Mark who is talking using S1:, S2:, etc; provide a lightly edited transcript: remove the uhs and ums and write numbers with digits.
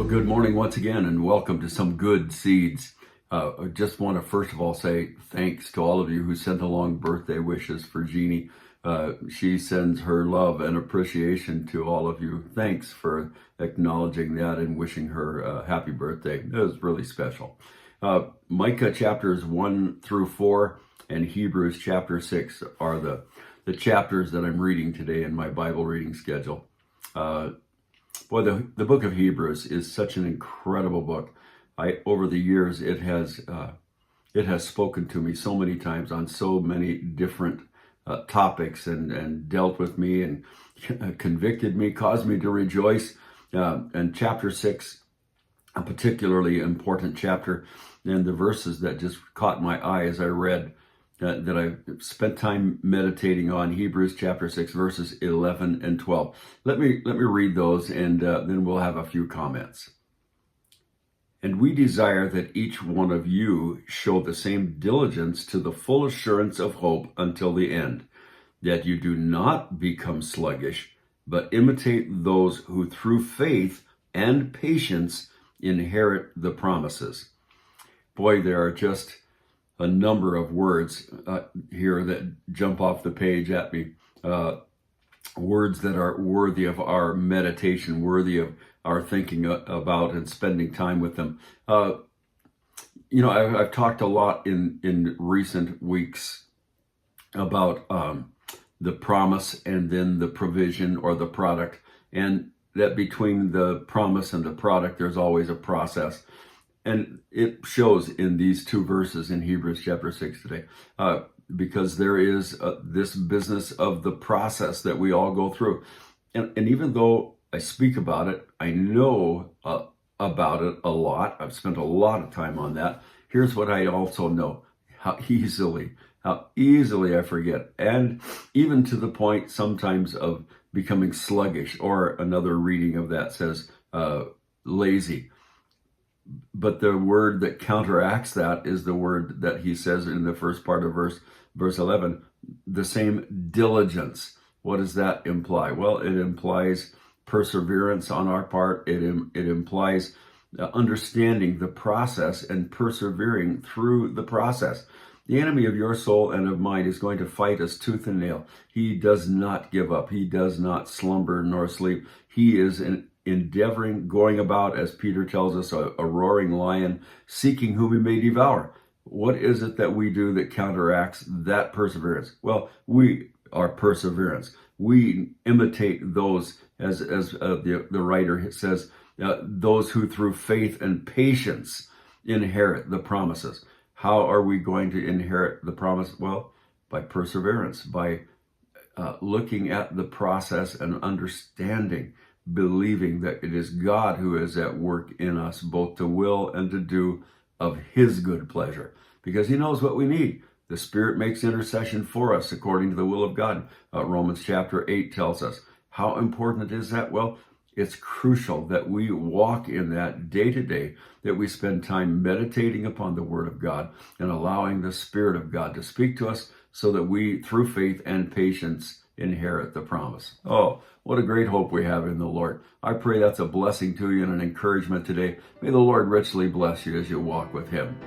S1: Good morning once again, and welcome to Some Good Seeds. I just want to first of all say thanks to all of you who sent along birthday wishes for Jeannie. She sends her love and appreciation to all of you. Thanks for acknowledging that and wishing her a happy birthday. It was really special. Micah chapters 1 through 4 and Hebrews chapter 6 are the chapters that I'm reading today in my Bible reading schedule. Boy, the book of Hebrews is such an incredible book. Over the years, it has spoken to me so many times on so many different topics and dealt with me and convicted me, caused me to rejoice. And chapter 6, a particularly important chapter, and the verses that just caught my eye as I read that I spent time meditating on, Hebrews chapter 6, verses 11 and 12. Let me read those, and then we'll have a few comments. And we desire that each one of you show the same diligence to the full assurance of hope until the end, that you do not become sluggish, but imitate those who through faith and patience inherit the promises. Boy, there are just a number of words here that jump off the page at me. Words that are worthy of our meditation, worthy of our thinking about and spending time with them. I've talked a lot in recent weeks about the promise and then the provision or the product, and that between the promise and the product, there's always a process. And it shows in these two verses in Hebrews chapter 6 today, because there is this business of the process that we all go through. And even though I speak about it, I know about it a lot. I've spent a lot of time on that. Here's what I also know: how easily I forget. And even to the point sometimes of becoming sluggish, or another reading of that says lazy. But the word that counteracts that is the word that he says in the first part of verse 11, the same diligence. What does that imply? Well, it implies perseverance on our part. It implies understanding the process and persevering through the process. The enemy of your soul and of mine is going to fight us tooth and nail. He does not give up. He does not slumber nor sleep. He is endeavoring, going about, as Peter tells us, a roaring lion, seeking whom he may devour. What is it that we do that counteracts that perseverance? Well, we are perseverance. We imitate those, as the writer says, those who through faith and patience inherit the promises. How are we going to inherit the promise? Well, by perseverance, by looking at the process and understanding, believing that it is God who is at work in us, both to will and to do of his good pleasure, because he knows what we need. The Spirit makes intercession for us according to the will of God. Romans chapter 8 tells us. How important is that? Well, it's crucial that we walk in that day to day, that we spend time meditating upon the Word of God and allowing the Spirit of God to speak to us so that we, through faith and patience, inherit the promise. Oh, what a great hope we have in the Lord. I pray that's a blessing to you and an encouragement today. May the Lord richly bless you as you walk with him.